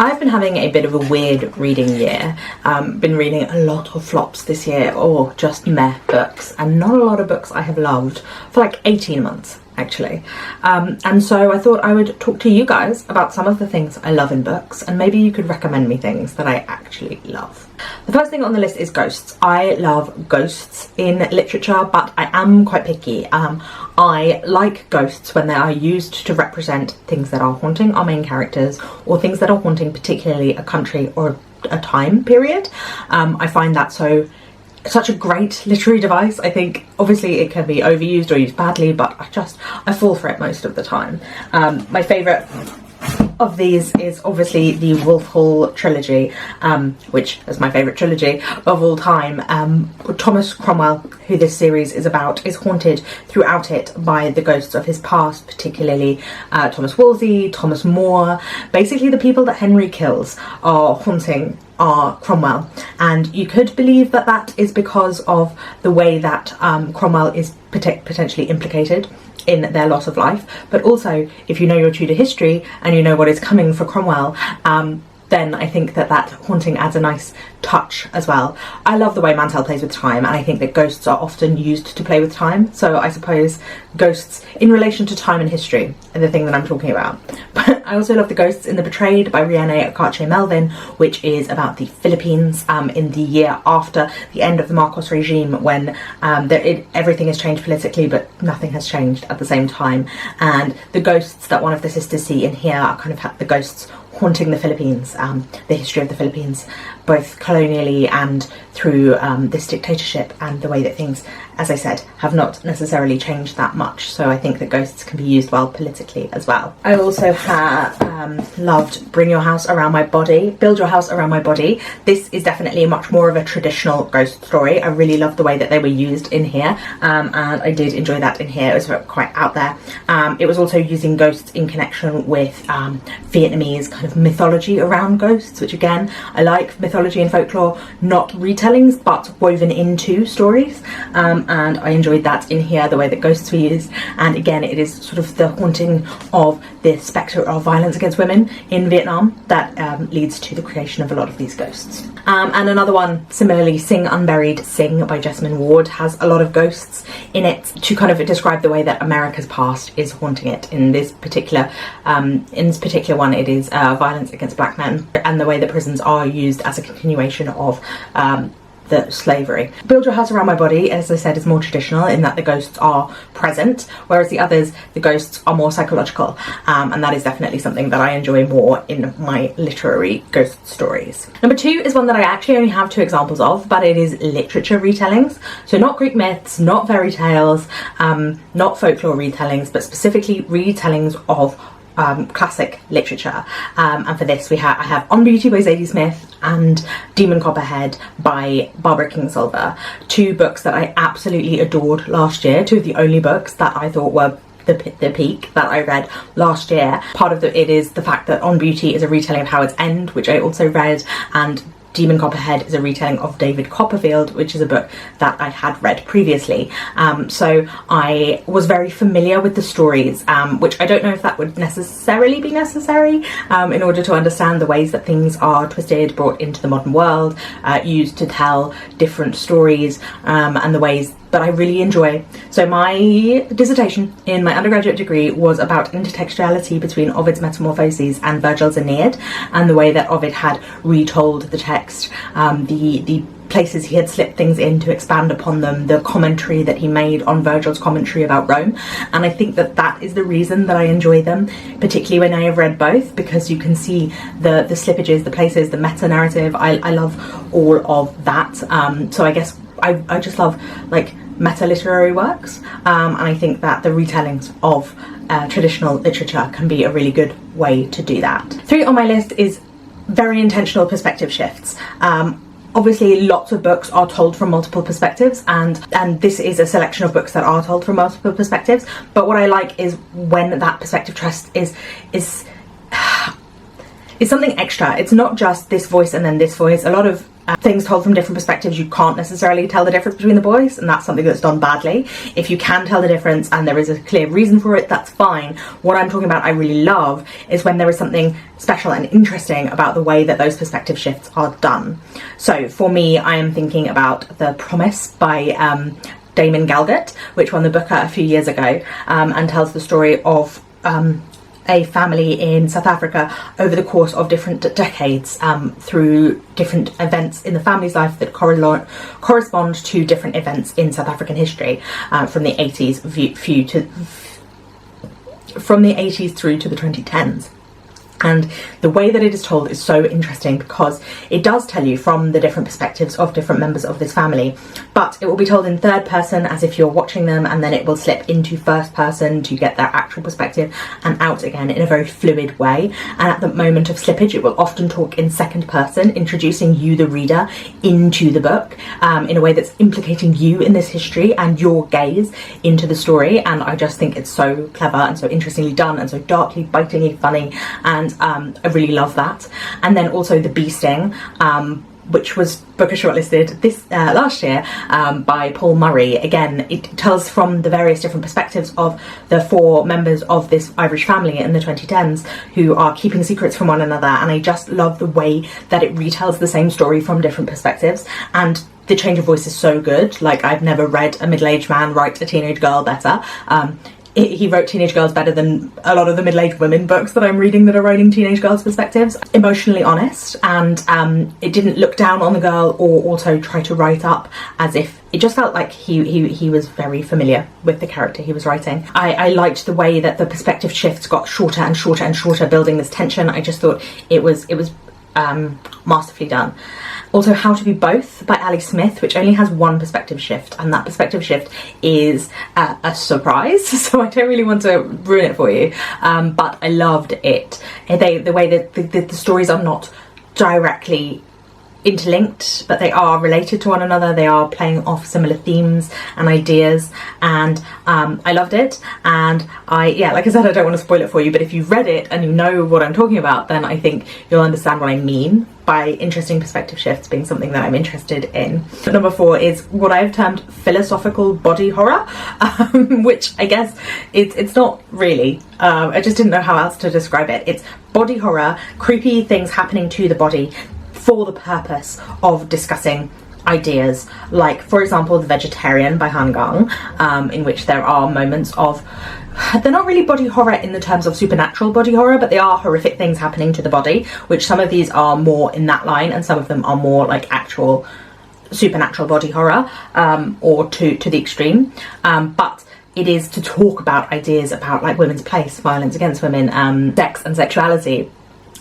I've been having a bit of a weird reading year. Been reading a lot of flops this year, or just meh books, and not a lot of books I have loved for like 18 months actually. And so I thought I would talk to you guys about some of the things I love in books, and maybe you could recommend me things that I actually love. The first thing on the list is ghosts. I love ghosts in literature, but I am quite picky. I like ghosts when they are used to represent things that are haunting our main characters, or things that are haunting particularly a country or a time period. I find that such a great literary device. I think obviously it can be overused or used badly, but I fall for it most of the time. My favourite of these is obviously the Wolf Hall trilogy, which is my favourite trilogy of all time. Thomas Cromwell, who this series is about, is haunted throughout it by the ghosts of his past, particularly Thomas Wolsey, Thomas More. Basically the people that Henry kills are haunting Cromwell, and you could believe that that is because of the way that Cromwell is potentially implicated in their loss of life, but also if you know your Tudor history and you know what is coming for Cromwell, then I think that haunting adds a nice touch as well. I love the way Mantell plays with time, and I think that ghosts are often used to play with time, so I suppose ghosts in relation to time and history are the thing that I'm talking about. But I also love the ghosts in The Betrayed by Rhiannon Cartier-Melvin, which is about the Philippines in the year after the end of the Marcos regime, when everything has changed politically but nothing has changed at the same time, and the ghosts that one of the sisters see in here are kind of the ghosts haunting the Philippines, the history of the Philippines, both colonially and through this dictatorship, and the way that things, as I said, have not necessarily changed that much. So I think that ghosts can be used well politically as well. I also loved Build Your House Around My Body. This is definitely much more of a traditional ghost story. I really loved the way that they were used in here, and I did enjoy that in here. It was quite out there. It was also using ghosts in connection with Vietnamese kind of mythology around ghosts, which again, I like mythology and folklore, not retellings, but woven into stories. And I enjoyed that in here, the way that ghosts were used. And again, it is sort of the haunting of the spectre of violence against women in Vietnam that leads to the creation of a lot of these ghosts. And another one, similarly, Sing Unburied Sing by Jessamine Ward, has a lot of ghosts in it to kind of describe the way that America's past is haunting it. In this particular one, it is violence against black men, and the way that prisons are used as a continuation of the slavery. Build Your House Around My Body, as I said, is more traditional in that the ghosts are present, whereas the others, the ghosts are more psychological, and that is definitely something that I enjoy more in my literary ghost stories. Number 2 is one that I actually only have 2 examples of, but it is literature retellings. So not Greek myths, not fairy tales, not folklore retellings, but specifically retellings of classic literature, and for this I have On Beauty by Zadie Smith and Demon Copperhead by Barbara Kingsolver, 2 books that I absolutely adored last year, 2 of the only books that I thought were the peak that I read last year. Part of it is the fact that On Beauty is a retelling of Howard's End, which I also read, and Demon Copperhead is a retelling of David Copperfield, which is a book that I had read previously. So I was very familiar with the stories, which I don't know if that would necessarily be necessary in order to understand the ways that things are twisted, brought into the modern world, used to tell different stories, and the ways that I really enjoy. So my dissertation in my undergraduate degree was about intertextuality between Ovid's Metamorphoses and Virgil's Aeneid, and the way that Ovid had retold the text, the places he had slipped things in to expand upon them, the commentary that he made on Virgil's commentary about Rome. And I think that that is the reason that I enjoy them, particularly when I have read both, because you can see the slippages, the places, the meta-narrative. I love all of that. So I guess I just love like meta-literary works, and I think that the retellings of traditional literature can be a really good way to do that. 3 on my list is very intentional perspective shifts. Obviously lots of books are told from multiple perspectives, and this is a selection of books that are told from multiple perspectives, but what I like is when that perspective trust is something extra. It's not just this voice and then this voice. A lot of things told from different perspectives, you can't necessarily tell the difference between the boys, and that's something that's done badly. If you can tell the difference and there is a clear reason for it, that's fine. What I'm talking about I really love is when there is something special and interesting about the way that those perspective shifts are done. So for me, I am thinking about The Promise by Damon Galgut, which won the Booker a few years ago, and tells the story of a family in South Africa over the course of different decades, through different events in the family's life that correspond to different events in South African history, from the 80s through to the 2010s. And the way that it is told is so interesting because it does tell you from the different perspectives of different members of this family, but it will be told in third person as if you're watching them, and then it will slip into first person to get their actual perspective and out again in a very fluid way. And at the moment of slippage, it will often talk in second person, introducing you, the reader, into the book, in a way that's implicating you in this history and your gaze into the story. And I just think it's so clever and so interestingly done and so darkly, bitingly funny, and I really love that. And then also The Bee Sting, which was Booker shortlisted this last year, by Paul Murray. Again, it tells from the various different perspectives of the 4 members of this Irish family in the 2010s who are keeping secrets from one another, and I just love the way that it retells the same story from different perspectives, and the change of voice is so good. Like, I've never read a middle-aged man write a teenage girl better. He wrote teenage girls better than a lot of the middle-aged women books that I'm reading that are writing teenage girls' perspectives. Emotionally honest, and it didn't look down on the girl or also try to write up as if... It just felt like he was very familiar with the character he was writing. I liked the way that the perspective shifts got shorter and shorter and shorter, building this tension. I just thought it was masterfully done. Also, How to Be Both by Ali Smith, which only has one perspective shift, and that perspective shift is a surprise, so I don't really want to ruin it for you, but I loved it. The way that the stories are not directly interlinked, but they are related to one another. They are playing off similar themes and ideas, and I loved it. And like I said, I don't want to spoil it for you, but if you've read it and you know what I'm talking about, then I think you'll understand what I mean by interesting perspective shifts being something that I'm interested in. Number 4 is what I've termed philosophical body horror, which I guess it's not really. I just didn't know how else to describe it. It's body horror, creepy things happening to the body for the purpose of discussing ideas, like, for example, The Vegetarian by Han Gang, in which there are moments of... They're not really body horror in the terms of supernatural body horror, but they are horrific things happening to the body, which some of these are more in that line, and some of them are more like actual supernatural body horror, or to the extreme. But it is to talk about ideas about, like, women's place, violence against women, sex and sexuality.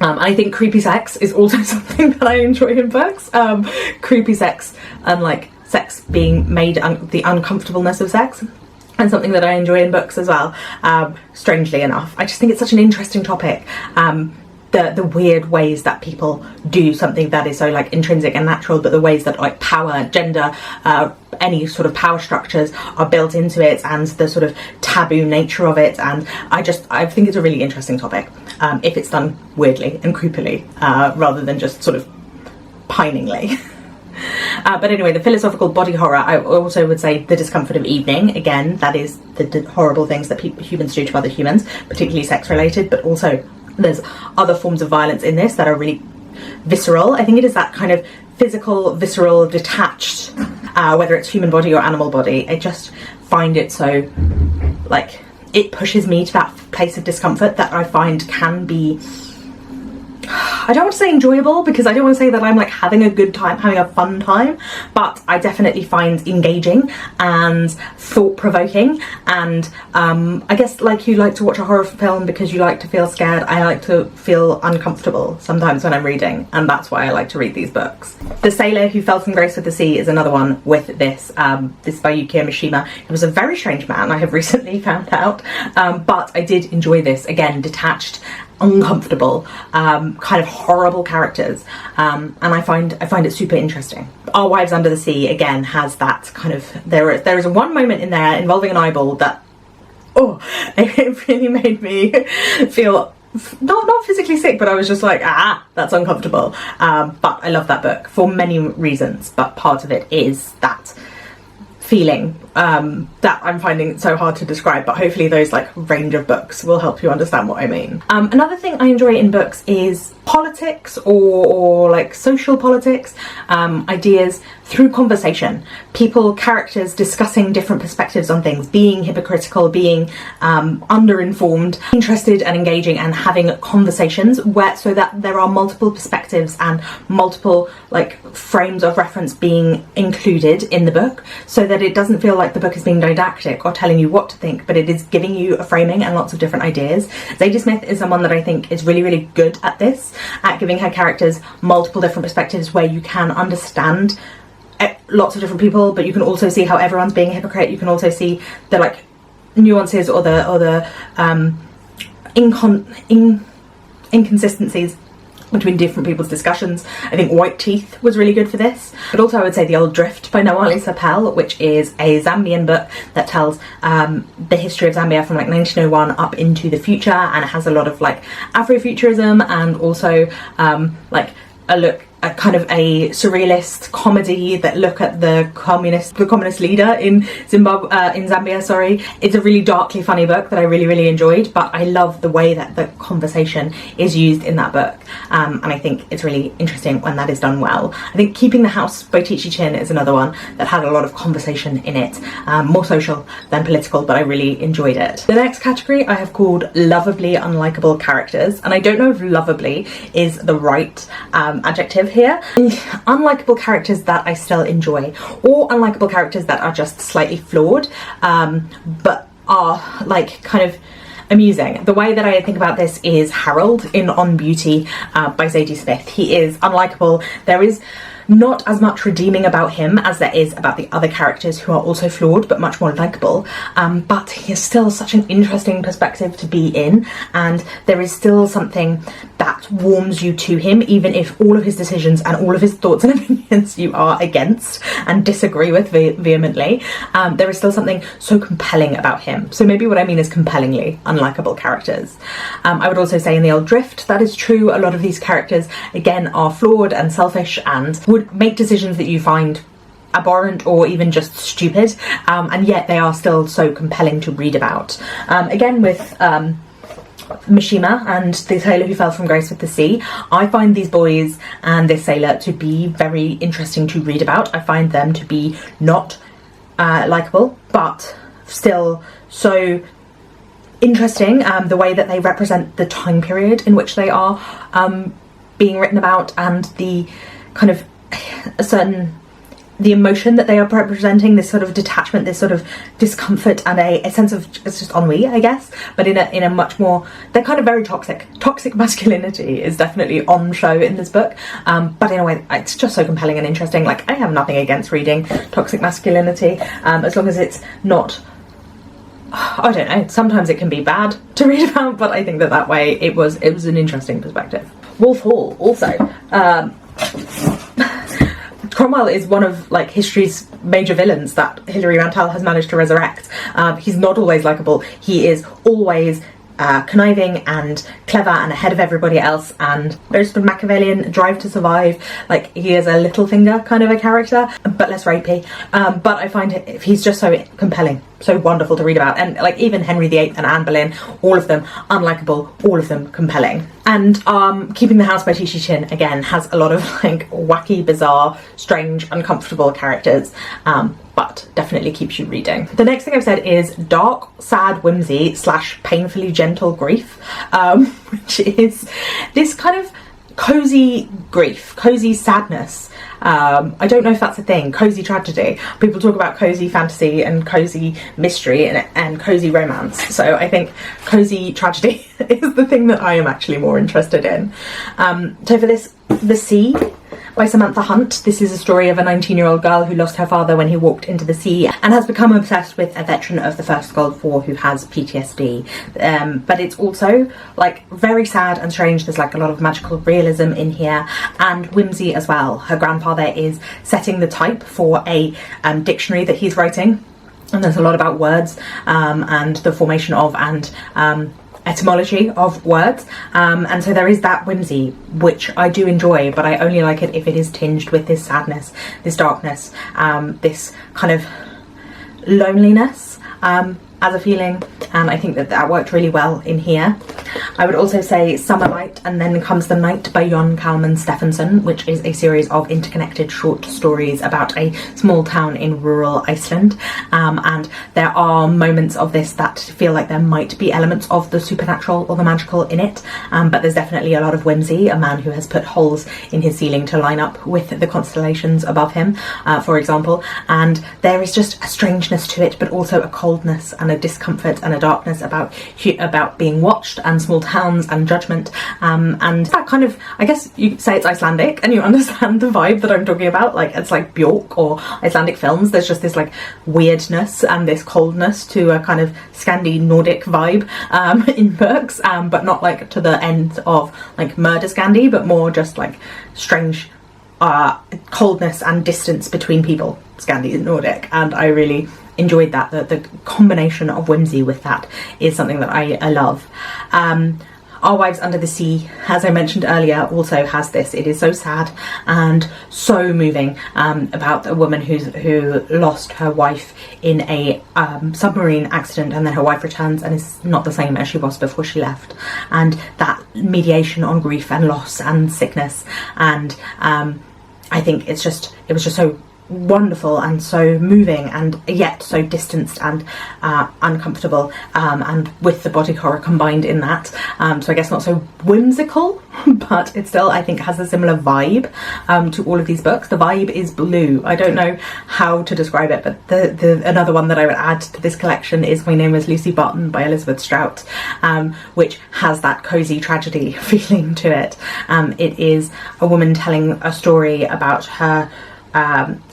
I think creepy sex is also something that I enjoy in books. Creepy sex, and like sex being made, the uncomfortableness of sex, and something that I enjoy in books as well, strangely enough. I just think it's such an interesting topic. The weird ways that people do something that is so like intrinsic and natural, but the ways that like power, gender, any sort of power structures are built into it, and the sort of taboo nature of it. And I think it's a really interesting topic, if it's done weirdly and creepily, rather than just sort of piningly. But anyway, the philosophical body horror, I also would say The Discomfort of Evening. Again, that is the horrible things that humans do to other humans, particularly sex related, but also there's other forms of violence in this that are really visceral. I think it is that kind of physical, visceral, detached, whether it's human body or animal body. I just find it so, like, it pushes me to that place of discomfort that I find can be, I don't want to say enjoyable, because I don't want to say that I'm like having a good time, having a fun time, but I definitely find engaging and thought-provoking. And I guess, like, you like to watch a horror film because you like to feel scared, I like to feel uncomfortable sometimes when I'm reading, and that's why I like to read these books. The Sailor Who Fell from Grace with the Sea is another one with this. This is by Yukio Mishima. He was a very strange man, I have recently found out, but I did enjoy this. Again, detached, uncomfortable, kind of horrible characters, and I find it super interesting. Our Wives Under the Sea again has that kind of, there is one moment in there involving an eyeball that, oh, it really made me feel not physically sick, but I was just like, that's uncomfortable. But I love that book for many reasons, but part of it is that feeling that I'm finding so hard to describe, but hopefully those like range of books will help you understand what I mean. Another thing I enjoy in books is politics or like social politics, ideas through conversation. People, characters discussing different perspectives on things, being hypocritical, being underinformed, interested and engaging, and having conversations so that there are multiple perspectives and multiple like frames of reference being included in the book, so that it doesn't feel like the book is being didactic or telling you what to think, but it is giving you a framing and lots of different ideas. Zadie Smith is someone that I think is really, really good at this, at giving her characters multiple different perspectives where you can understand lots of different people, but you can also see how everyone's being a hypocrite. You can also see the like nuances or the inconsistencies between different people's discussions. I think White Teeth was really good for this. But also I would say The Old Drift by Nawali Sapel, which is a Zambian book that tells the history of Zambia from like 1901 up into the future, and it has a lot of like Afrofuturism and also like a kind of a surrealist comedy that look at the communist leader in Zambia, sorry. It's a really darkly funny book that I really, really enjoyed, but I love the way that the conversation is used in that book. And I think it's really interesting when that is done well. I think Keeping the House by Tichi Chin is another one that had a lot of conversation in it, more social than political, but I really enjoyed it. The next category I have called Loveably Unlikable Characters, and I don't know if lovably is the right adjective here. Unlikable characters that I still enjoy, or unlikable characters that are just slightly flawed, but are like kind of amusing. The way that I think about this is Harold in On Beauty by Zadie Smith. He is unlikable. There is not as much redeeming about him as there is about the other characters who are also flawed but much more likable, but he is still such an interesting perspective to be in, and there is still something that warms you to him, even if all of his decisions and all of his thoughts and opinions you are against and disagree with vehemently. There is still something so compelling about him. So maybe what I mean is compellingly unlikable characters. I would also say in The Old Drift that is true. A lot of these characters again are flawed and selfish and would make decisions that you find abhorrent or even just stupid, and yet they are still so compelling to read about. Again with Mishima and the sailor who fell from grace with the sea, I find these boys and this sailor to be very interesting to read about. I find them to be not likeable, but still so interesting, the way that they represent the time period in which they are being written about, and the kind of the emotion that they are representing, this sort of detachment, this sort of discomfort, and a sense of it's just ennui, I guess, but in a much more, they're kind of very toxic masculinity is definitely on show in this book, but in a way it's just so compelling and interesting. Like, I have nothing against reading toxic masculinity, as long as it's not, I don't know, sometimes it can be bad to read about, but I think that way it was an interesting perspective. Wolf Hall also, Cromwell is one of like history's major villains that Hilary Mantel has managed to resurrect. He's not always likable. He is always conniving and clever and ahead of everybody else, and very sort of Machiavellian drive to survive. Like, he is a Littlefinger kind of a character, but less rapey. But I find he's just so compelling, so wonderful to read about. And like, even Henry VIII and Anne Boleyn, all of them unlikable, all of them compelling. And Keeping the House by Tishi Chin again has a lot of like wacky, bizarre, strange, uncomfortable characters, but definitely keeps you reading. The next thing I've said is dark, sad whimsy / painfully gentle grief, which is this kind of cozy grief, cozy sadness. I don't know if that's a thing, cozy tragedy. People talk about cozy fantasy and cozy mystery and cozy romance. So I think cozy tragedy is the thing that I am actually more interested in. So for this, The Sea by Samantha Hunt. This is a story of a 19-year-old girl who lost her father when he walked into the sea and has become obsessed with a veteran of the First Gulf War who has PTSD. But it's also like very sad and strange. There's like a lot of magical realism in here, and whimsy as well. Her grandfather is setting the type for a dictionary that he's writing, and there's a lot about words and the formation of and etymology of words, and so there is that whimsy, which I do enjoy, but I only like it if it is tinged with this sadness, this darkness, this kind of loneliness as a feeling, and I think that that worked really well in here. I would also say Summer Light and Then Comes the Night by Jon Kalman Stephenson, which is a series of interconnected short stories about a small town in rural Iceland, and there are moments of this that feel like there might be elements of the supernatural or the magical in it, but there's definitely a lot of whimsy. A man who has put holes in his ceiling to line up with the constellations above him, for example, and there is just a strangeness to it, but also a coldness and a discomfort and a darkness about being watched, and small towns and judgment, and that kind of, I guess you could say it's Icelandic, and you understand the vibe that I'm talking about. Like, it's like Björk or Icelandic films. There's just this like weirdness and this coldness to a kind of Scandi Nordic vibe in books, but not like to the end of like murder Scandi, but more just like strange coldness and distance between people, Scandi Nordic, and I really enjoyed that. The combination of whimsy with that is something that I love. Our Wives Under the Sea, as I mentioned earlier, also has this. It is so sad and so moving, about a woman who lost her wife in a submarine accident, and then her wife returns and is not the same as she was before she left, and that mediation on grief and loss and sickness, and I think it was just so wonderful and so moving, and yet so distanced and uncomfortable, and with the body horror combined in that, so I guess not so whimsical, but it still, I think, has a similar vibe to all of these books. The vibe is blue. I don't know how to describe it, but the another one that I would add to this collection is My Name is Lucy Barton by Elizabeth Strout, which has that cozy tragedy feeling to it. It is a woman telling a story about her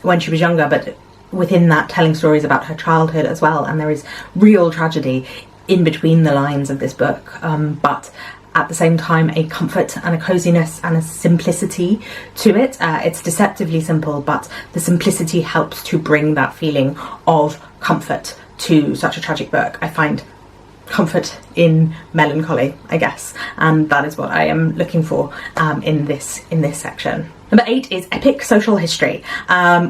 when she was younger, but within that telling stories about her childhood as well, and there is real tragedy in between the lines of this book, but at the same time a comfort and a coziness and a simplicity to it. It's deceptively simple, but the simplicity helps to bring that feeling of comfort to such a tragic book. I find comfort in melancholy, I guess, and that is what I am looking for in this section. Number 8 is epic social history,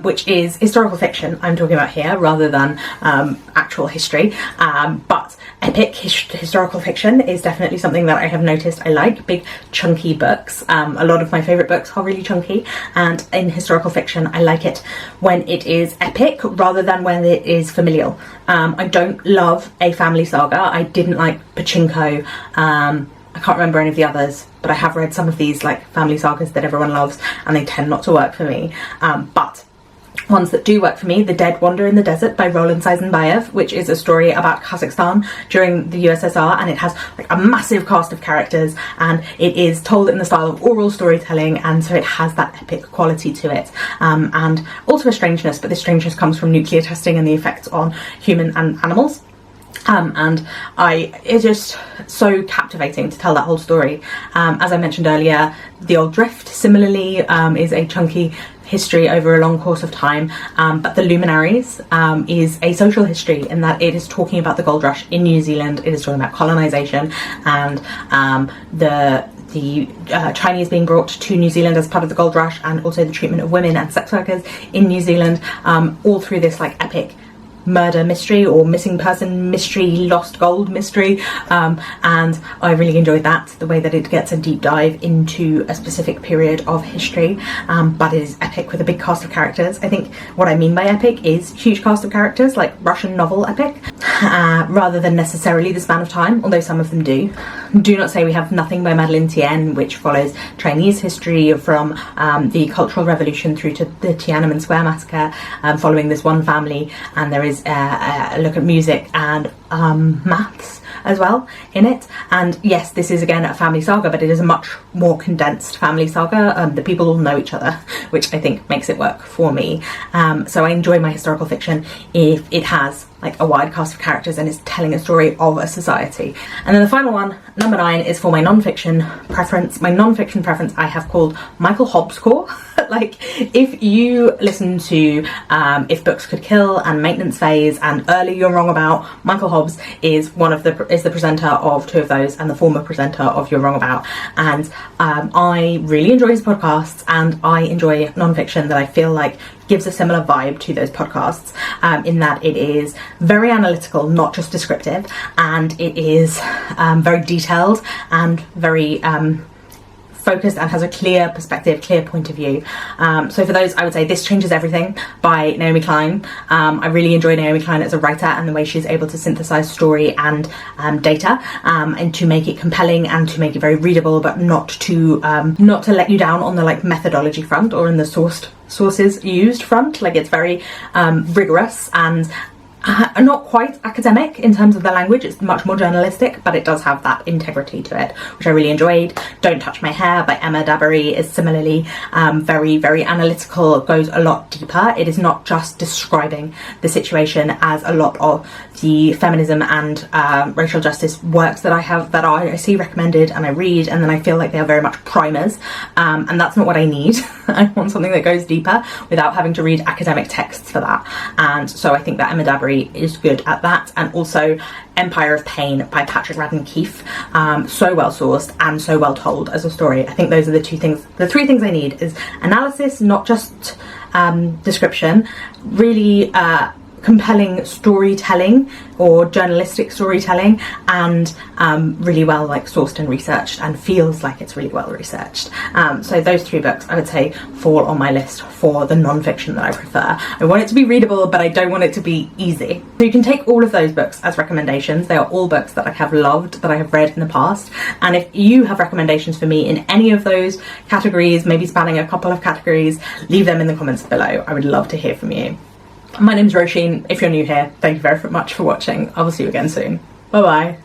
which is historical fiction I'm talking about here rather than actual history, but epic historical fiction is definitely something that I have noticed I like. Big chunky books. A lot of my favourite books are really chunky, and in historical fiction I like it when it is epic rather than when it is familial. I don't love a family saga. I didn't like Pachinko. I can't remember any of the others, but I have read some of these like family sagas that everyone loves, and they tend not to work for me. But ones that do work for me, The Dead Wander in the Desert by Roland Seisenbayev, which is a story about Kazakhstan during the USSR, and it has like a massive cast of characters, and it is told in the style of oral storytelling, and so it has that epic quality to it, and also a strangeness, but this strangeness comes from nuclear testing and the effects on human and animals. And it's just so captivating to tell that whole story. As I mentioned earlier, The Old Drift similarly is a chunky history over a long course of time, but The Luminaries is a social history in that it is talking about the gold rush in New Zealand. It is talking about colonisation and the Chinese being brought to New Zealand as part of the gold rush, and also the treatment of women and sex workers in New Zealand, all through this like epic murder mystery or missing person mystery, lost gold mystery, and I really enjoyed that, the way that it gets a deep dive into a specific period of history, but it is epic with a big cast of characters. I think what I mean by epic is huge cast of characters, like Russian novel epic, rather than necessarily the span of time, although some of them do. Do Not Say We Have Nothing by Madeleine Tien, which follows Chinese history from the Cultural Revolution through to the Tiananmen Square massacre, following this one family, and there is a look at music and maths as well in it. And yes, this is again a family saga, but it is a much more condensed family saga. The people all know each other, which I think makes it work for me. So I enjoy my historical fiction if it has like a wide cast of characters and is telling a story of a society. And then the final one, number 9, is for my non-fiction preference. My non-fiction preference I have called Michael Hobbes core. Like, if you listen to If Books Could Kill and Maintenance Phase and Early You're Wrong About, Michael Hobbes is the presenter of two of those and the former presenter of You're Wrong About, and I really enjoy his podcasts, and I enjoy non-fiction that I feel like gives a similar vibe to those podcasts, in that it is very analytical, not just descriptive, and it is very detailed and very focused and has a clear perspective, clear point of view. So for those, I would say This Changes Everything by Naomi Klein. I really enjoy Naomi Klein as a writer and the way she's able to synthesize story and data, and to make it compelling and to make it very readable, but not to let you down on the like methodology front or in the sources used front. Like, it's very rigorous and not quite academic in terms of the language. It's much more journalistic, but it does have that integrity to it, which I really enjoyed. Don't Touch My Hair by Emma Dabiri is similarly very, very analytical, goes a lot deeper. It is not just describing the situation, as a lot of the feminism and racial justice works that I see recommended and I read, and then I feel like they are very much primers, and that's not what I need. I want something that goes deeper without having to read academic texts for that, and so I think that Emma Dabiri is good at that. And also Empire of Pain by Patrick Radden Keefe, so well sourced and so well told as a story. I think those are the three things I need is analysis, not just description, really compelling storytelling or journalistic storytelling, and really well like sourced and researched, and feels like it's really well researched. So those three books I would say fall on my list for the non-fiction that I prefer. I want it to be readable, but I don't want it to be easy. So you can take all of those books as recommendations. They are all books that I have loved, that I have read in the past, and if you have recommendations for me in any of those categories, maybe spanning a couple of categories, leave them in the comments below. I would love to hear from you. My name's Roisin. If you're new here, thank you very much for watching. I will see you again soon. Bye bye.